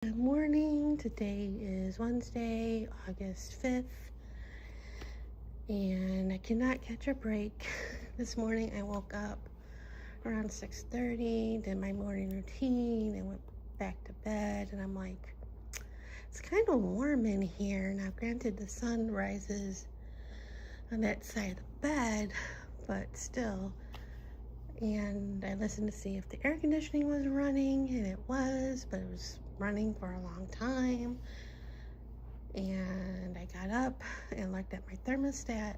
Good morning. Today is Wednesday, August 5th, and I cannot catch a break. This morning I woke up around 6:30, did my morning routine, and went back to bed, and I'm like, it's kind of warm in here. Now, granted, the sun rises on that side of the bed, but still. And I listened to see if the air conditioning was running, and it was, but it was running for a long time. And I got up and looked at my thermostat,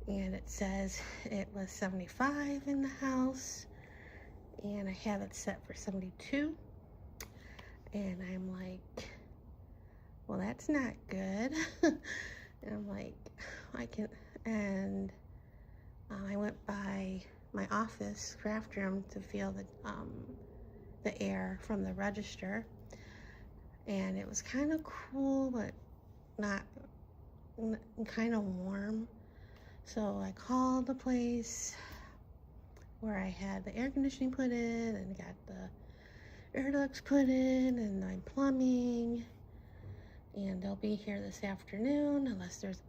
and it says it was 75 in the house, and I have it set for 72. And I'm like, well, that's not good. And I'm like, I went by my office craft room to feel the air from the register, and it was kind of cool, but not kind of warm. So I called the place where I had the air conditioning put in and got the air ducts put in and my plumbing, and they'll be here this afternoon unless there's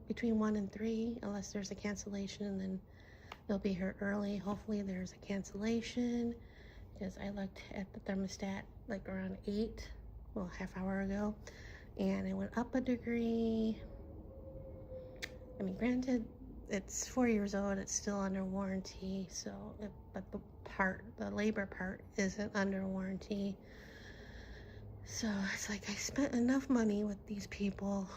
between 1 and 3, unless there's a cancellation, and then they'll be here early. Hopefully there's a cancellation, because I looked at the thermostat like around 8, well, half hour ago, and it went up a degree. I mean, granted, it's 4 years old, it's still under warranty, but the labor part isn't under warranty. So it's like I spent enough money with these people.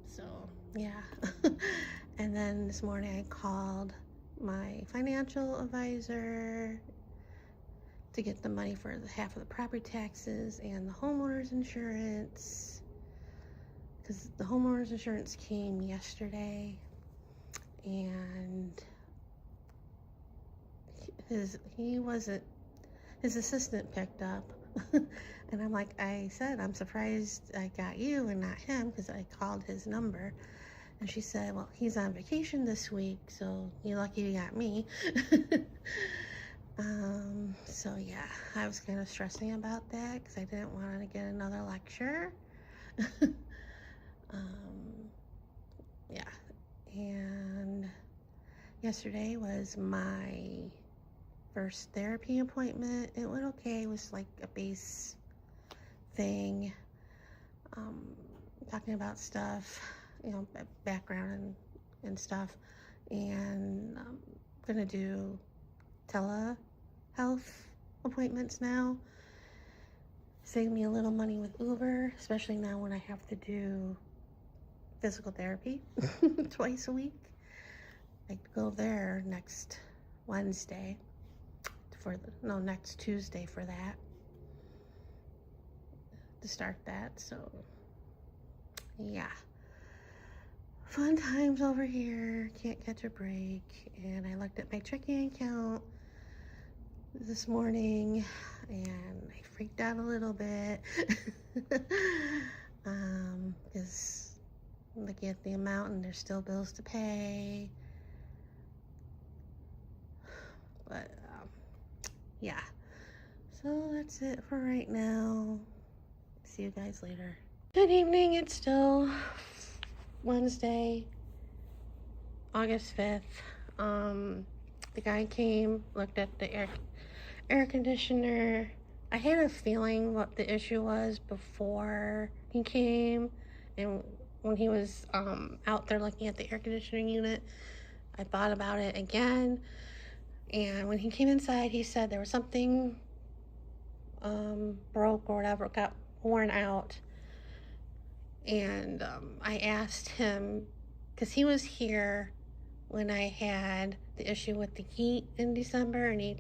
So yeah. And then this morning I called my financial advisor to get the money for the half of the property taxes and the homeowner's insurance, because the homeowner's insurance came yesterday, and his assistant picked up. And I'm like, I said, I'm surprised I got you and not him, because I called his number. And she said, well, he's on vacation this week, so you're lucky you got me. So yeah, I was kind of stressing about that because I didn't want to get another lecture. Yeah, and yesterday was my first therapy appointment. It went okay. It was like a base thing, talking about stuff, background and stuff, and I'm gonna do telehealth appointments now. Save me a little money with Uber, especially now when I have to do physical therapy twice a week. I go there next Wednesday next Tuesday for that, to start that. So yeah, fun times over here. Can't catch a break. And I looked at my checking account this morning and I freaked out a little bit because looking at the amount, and there's still bills to pay. But yeah, so that's it for right now. See you guys later. Good evening. It's still Wednesday, August 5th. The guy came, looked at the air conditioner. I had a feeling what the issue was before he came, and when he was out there looking at the air conditioning unit, I thought about it again. And when he came inside, he said there was something broke or whatever, got worn out. And I asked him, because he was here when I had the issue with the heat in December, and he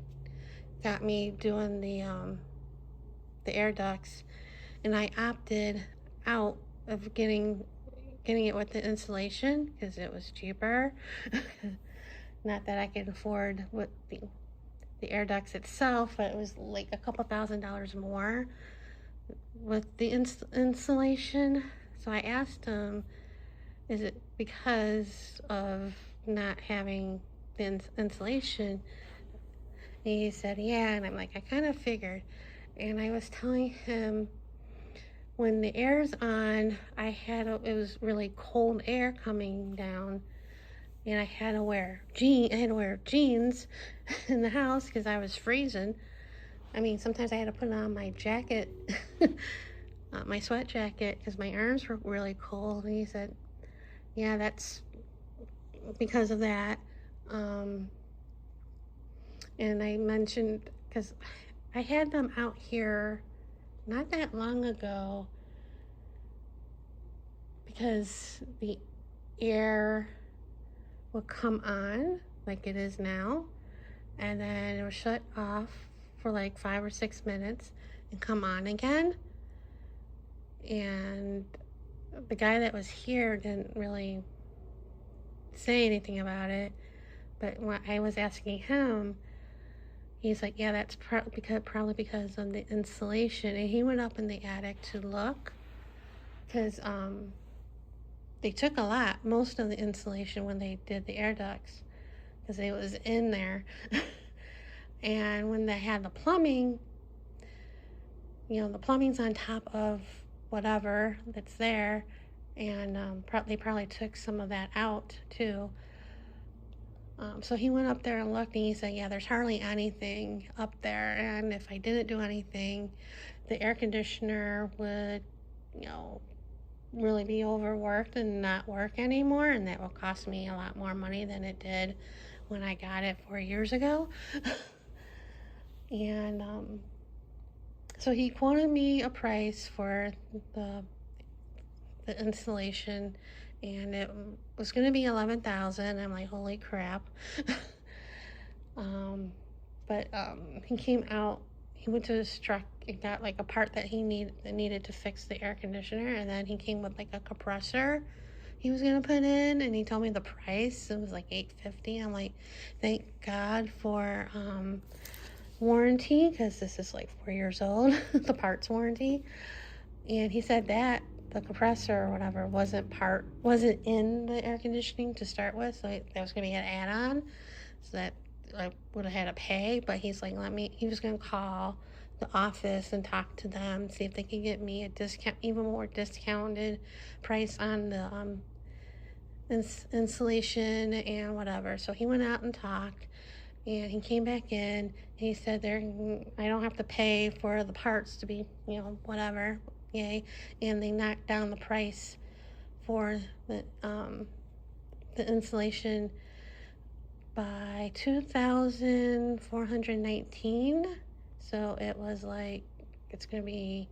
got me doing the air ducts, and I opted out of getting it with the insulation because it was cheaper. Not that I could afford what the air ducts itself, but it was like a couple $1,000s more with the insulation. So I asked him, is it because of not having the insulation? And he said, yeah. And I'm like, I kind of figured. And I was telling him, when the air's on, it was really cold air coming down, and I had to wear jeans in the house because I was freezing. I mean, sometimes I had to put on my jacket, my sweat jacket, because my arms were really cold. And he said, yeah, that's because of that. And I mentioned, because I had them out here not that long ago, because the air would come on like it is now, and then it would shut off for like 5 or 6 minutes and come on again. And the guy that was here didn't really say anything about it, but when I was asking him, he's like, yeah, that's probably because of the insulation. And he went up in the attic to look, because they took most of the insulation when they did the air ducts, because it was in there. And when they had the plumbing, the plumbing's on top of whatever that's there, and they probably took some of that out too. So he went up there and looked, and he said, yeah, there's hardly anything up there, and if I didn't do anything, the air conditioner would, really be overworked and not work anymore, and that will cost me a lot more money than it did when I got it 4 years ago. And so he quoted me a price for the installation, and it was going to be $11,000. I'm like, holy crap. But he came out. He went to his truck and got like a part that he needed to fix the air conditioner, and then he came with like a compressor he was gonna put in, and he told me the price. It was like $850. I'm like, thank God for warranty, because this is like 4 years old, the parts warranty. And he said that the compressor or whatever wasn't in the air conditioning to start with, so that was gonna be an add-on, so that I would have had to pay. But he's like, he was gonna call the office and talk to them, see if they could get me a discount, even more discounted price on the insulation and whatever. So he went out and talked, and he came back in, and he said, I don't have to pay for the parts to be, whatever, yay. And they knocked down the price for the insulation by $2,419. So it was like, it's going to be,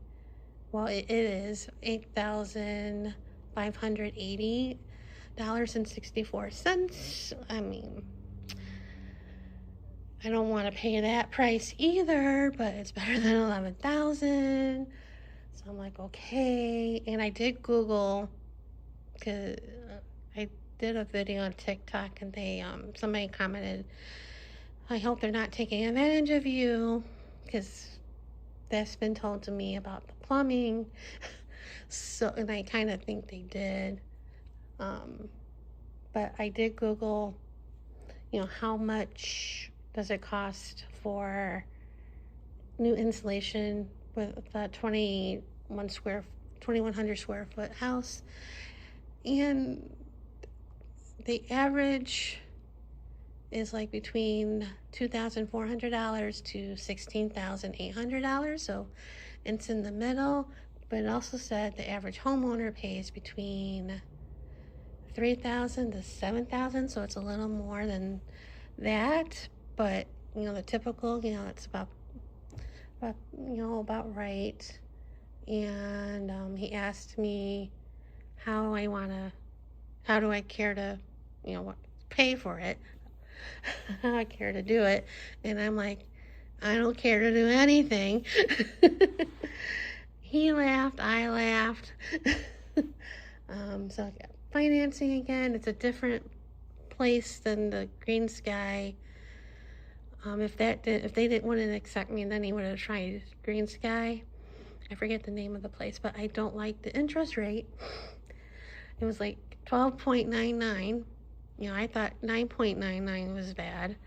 well, it is $8,580.64. I mean, I don't want to pay that price either, but it's better than $11,000. So I'm like, okay. And I did Google, because I did a video on TikTok, and somebody commented, I hope they're not taking advantage of you, because that's been told to me about the plumbing. So, and I kind of think they did. But I did Google, how much does it cost for new insulation with a 2,100 square foot house. And the average is like between $2,400 to $16,800. So it's in the middle. But it also said the average homeowner pays between $3,000 to $7,000. So it's a little more than that. But the typical, it's about right. And he asked me how do I care to, pay for it, how I care to do it. And I'm like, I don't care to do anything. He laughed, I laughed. So financing again, it's a different place than the Green Sky. If they wouldn't accept me, then he would have tried Green Sky. I forget the name of the place, but I don't like the interest rate. It was like 12.99. I thought 9.99 was bad.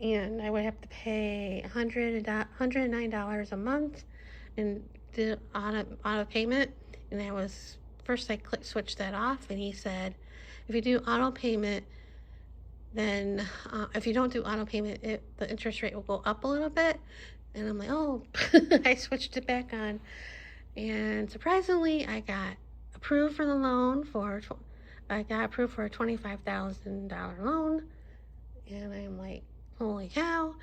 and I would have to pay $109 a month and the auto payment. And first I switched that off, and he said, if you do auto payment, then if you don't do auto payment, the interest rate will go up a little bit. And I'm like, oh, I switched it back on. And surprisingly, I got approved for the loan I got approved for a $25,000 loan. And I'm like, holy cow.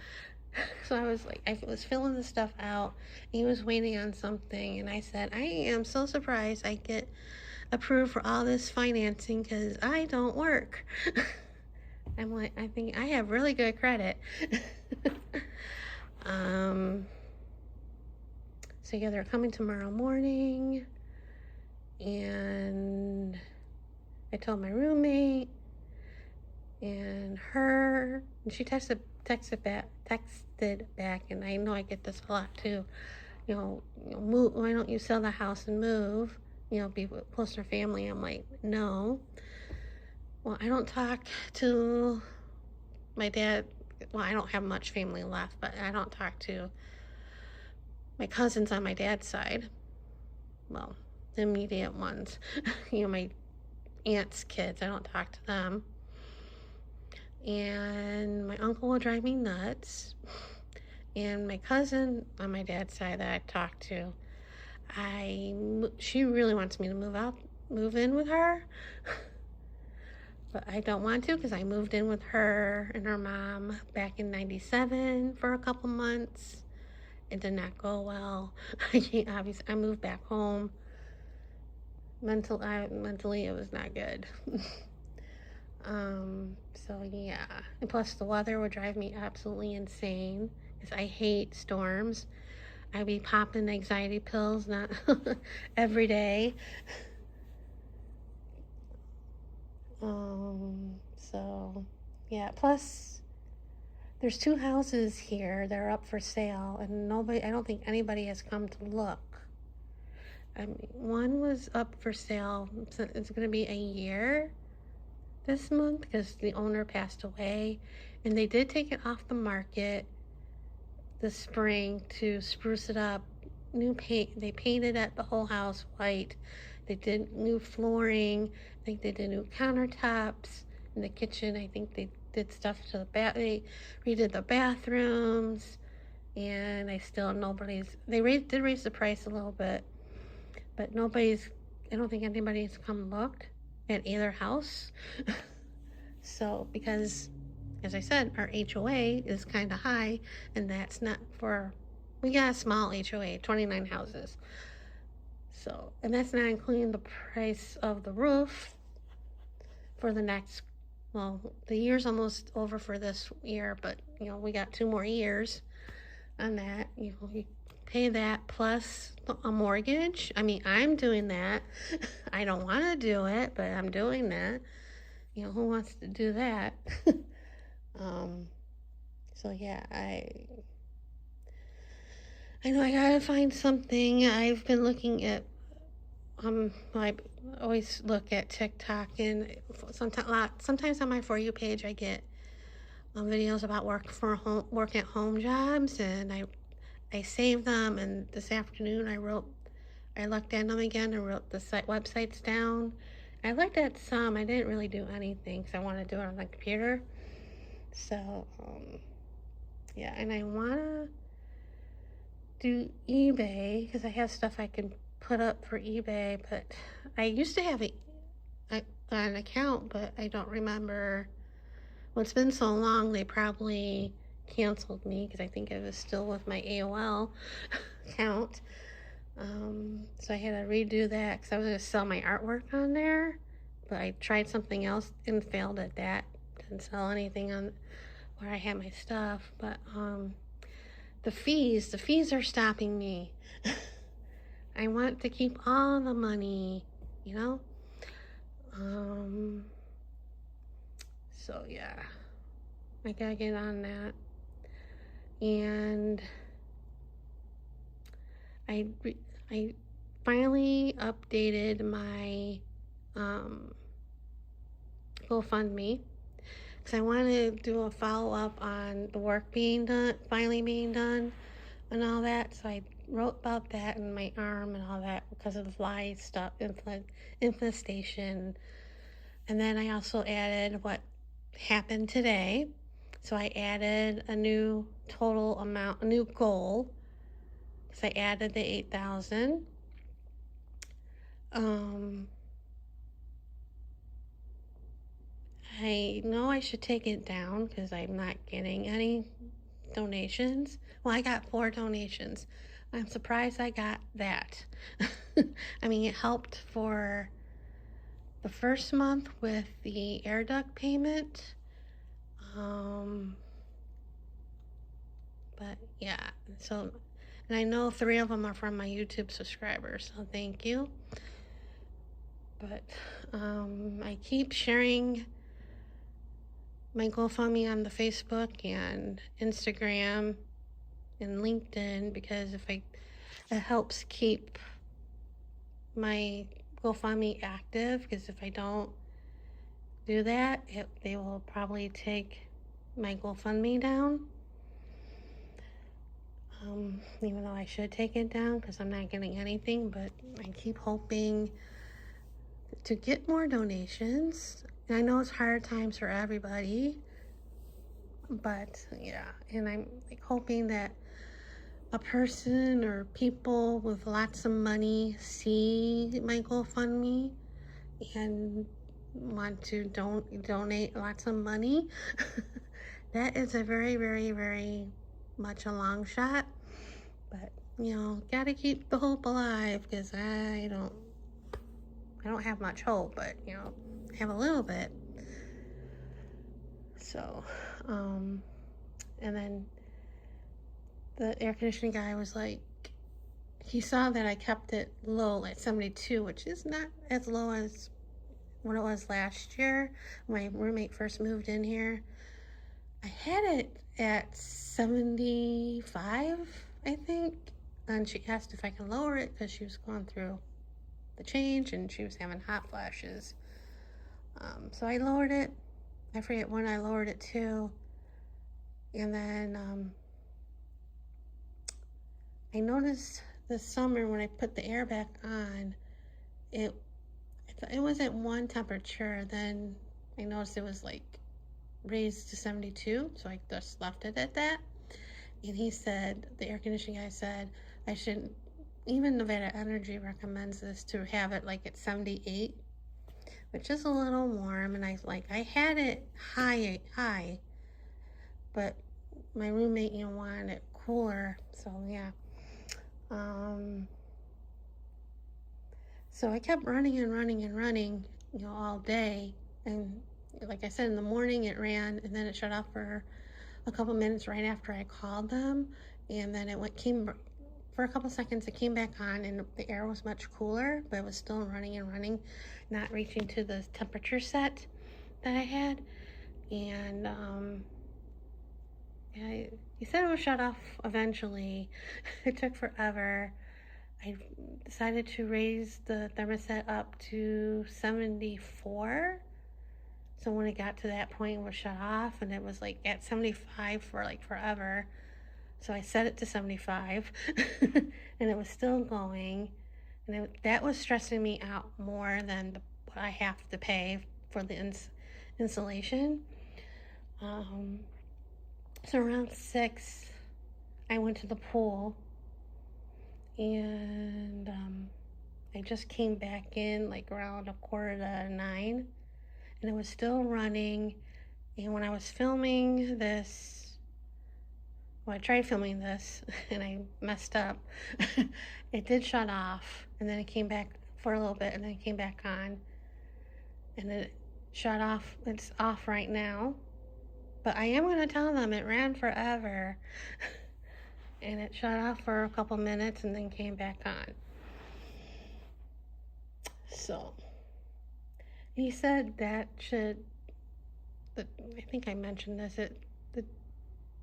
So I was filling the stuff out. He was waiting on something. And I said, I am so surprised I get approved for all this financing because I don't work. I'm like, I think I have really good credit. So yeah, they're coming tomorrow morning, and I told my roommate, and she texted back, and I know I get this a lot too. Move. Why don't you sell the house and move? Be closer to family. I'm like, no. Well, I don't talk to my dad. Well, I don't have much family left, but I don't talk to my cousins on my dad's side. Well, the immediate ones. My aunt's kids. I don't talk to them. And my uncle will drive me nuts. And my cousin on my dad's side that I talk to, she really wants me to move in with her. But I don't want to because I moved in with her and her mom back in '97 for a couple months. It did not go well. I moved back home. Mentally, it was not good. So yeah. And plus the weather would drive me absolutely insane because I hate storms. I'd be popping anxiety pills not every day. So yeah, plus there's 2 houses here that are up for sale, and I don't think anybody has come to look. One was up for sale, so it's going to be a year this month because the owner passed away, and they did take it off the market this spring to spruce it up. New paint, they painted the whole house white. They did new flooring. I think they did new countertops in the kitchen. I think they did stuff to the they redid the bathrooms, and they did raise the price a little bit, but I don't think anybody's come looked at either house. So, because, as I said, our HOA is kind of high, and that's not we got a small HOA, 29 houses. So, and that's not including the price of the roof for the year's almost over for this year, but, we got 2 more years on that. You pay that plus a mortgage. I mean, I'm doing that. I don't want to do it, but I'm doing that. Who wants to do that? So yeah, I know I gotta find something. I've been looking at, I always look at TikTok, and sometimes on my For You page I get videos about work at home jobs, and I save them. And this afternoon I looked at them again and wrote the websites down. I looked at some. I didn't really do anything because I want to do it on the computer. So yeah, and I want to do eBay because I have stuff I can put up for eBay, but I used to have an account, but I don't remember. Well, it's been so long, they probably canceled me because I think I was still with my AOL account. So I had to redo that because I was going to sell my artwork on there, but I tried something else and failed at that. Didn't sell anything on where I had my stuff, but the fees are stopping me. I want to keep all the money, so yeah, I gotta get on that. And I finally updated my GoFundMe because I want to do a follow-up on the work being done, finally being done, and all that. So I wrote about that in my arm and all that because of the fly stuff, infestation. And then I also added what happened today. So I added a new total amount, a new goal. So I added the 8,000. I know I should take it down because I'm not getting any donations. Well, I got 4 donations. I'm surprised I got that. I mean, it helped for the first month with the air duct payment. But yeah, so, and I know 3 of them are from my YouTube subscribers, so thank you. But I keep sharing my GoFundMe on the Facebook and Instagram and LinkedIn because it helps keep my GoFundMe active, because if I don't do that, they will probably take my GoFundMe down. Even though I should take it down because I'm not getting anything, but I keep hoping to get more donations. And I know it's hard times for everybody, but yeah, and I'm like hoping that a person or people with lots of money see my GoFundMe and want to donate lots of money. That is a very, very, very much a long shot, but you know, gotta keep the hope alive, because I don't have much hope, but you know, I have a little bit. So and then the air conditioning guy was like, he saw that I kept it low at 72, which is not as low as what it was last year when my roommate first moved in here. I had it at 75, I think, and she asked if I can lower it because she was going through the change and she was having hot flashes. So I lowered it. I forget when I lowered it to. And then I noticed this summer when I put the air back on, it was at one temperature. Then I noticed it was like raised to 72, so I just left it at that. And he said, the air conditioning guy said, I shouldn't, even Nevada Energy recommends this, to have it like at 78, which is a little warm. And I had it high, but my roommate, you know, wanted it cooler. So yeah. So I kept running, you know, all day. And like I said, in the morning it ran, and then it shut off for a couple minutes right after I called them, and then came for a couple seconds. It came back on, and the air was much cooler, but it was still running, not reaching to the temperature set that I had. And he said it would shut off eventually. It took forever. I decided to raise the thermostat up to 74. So when it got to that point, it was shut off, and it was like at 75 for like forever. So I set it to 75, and it was still going, and that was stressing me out more than what I have to pay for the insulation. So around 6, I went to the pool, and I just came back in like around 8:45, and it was still running. And when I was filming this, well, I tried filming this and I messed up. It did shut off, and then it came back for a little bit, and then it came back on, and then it shut off. It's off right now, but I am going to tell them it ran forever. And it shut off for a couple minutes and then came back on. So he said that I think I mentioned this, the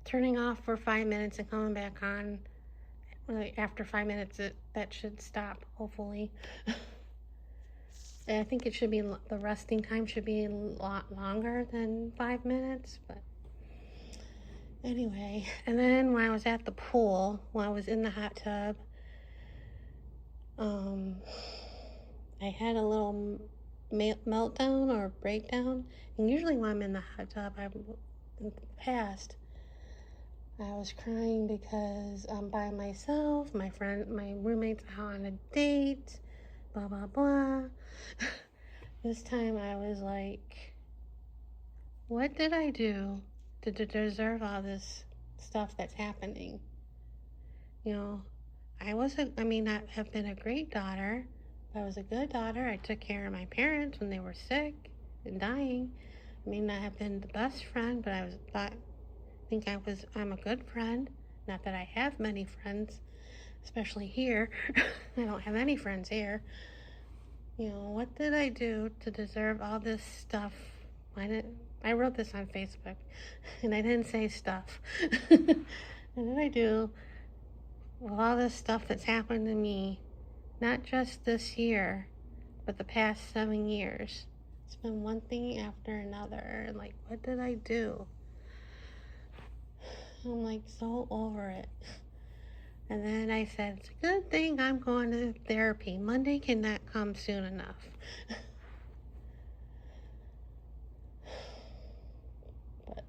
turning off for 5 minutes and coming back on after 5 minutes, that should stop, hopefully. I think it should be, the resting time should be a lot longer than 5 minutes, but anyway. And then when I was at the pool, when I was in the hot tub, I had a little meltdown or breakdown. And usually when I'm in the hot tub, in the past, I was crying because I'm by myself, my roommate's out on a date, blah, blah, blah. This time I was like, what did I do to deserve all this stuff that's happening? You know, I may not have been a great daughter, but I was a good daughter. I took care of my parents when they were sick and dying. I may not have been the best friend, but I'm a good friend. Not that I have many friends, especially here. I don't have any friends here. You know, what did I do to deserve all this stuff? I wrote this on Facebook, and I didn't say stuff. What did I do with all this stuff that's happened to me, not just this year, but the past 7 years? It's been one thing after another, and like, what did I do? I'm like so over it. And then I said, it's a good thing I'm going to therapy. Monday cannot come soon enough. But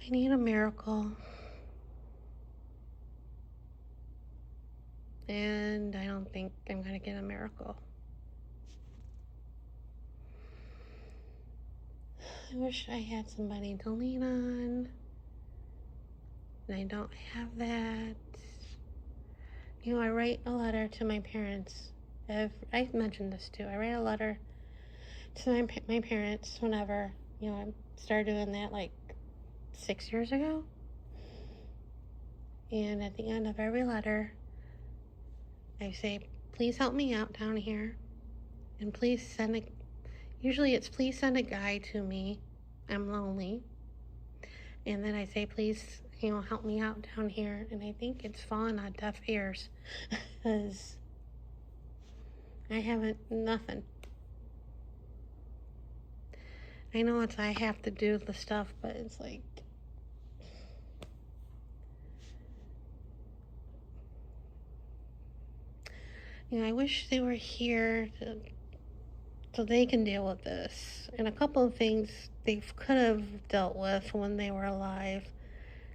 I need a miracle. And I don't think I'm going to get a miracle. I wish I had somebody to lean on. And I don't have that. You know, I write a letter to my parents. I've mentioned this too. I write a letter to my parents whenever, you know, I started doing that like 6 years ago. And at the end of every letter, I say, please help me out down here. And please usually it's please send a guy to me. I'm lonely. And then I say, please, you know, help me out down here. And I think it's fallen on deaf ears because I haven't, nothing. I know I have to do the stuff, but it's like, you know, I wish they were here so they can deal with this. And a couple of things they could have dealt with when they were alive.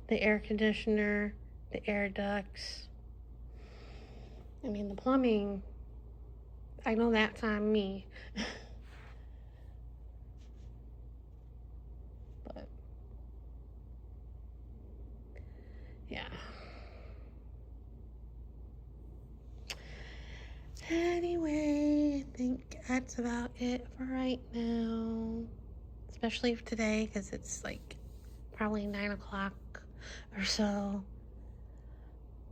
The air conditioner, the air ducts. I mean, the plumbing, I know that's on me. But, yeah. Anyway, I think that's about it for right now. Especially for today, because it's like probably 9 o'clock or so.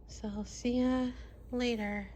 So, see ya later.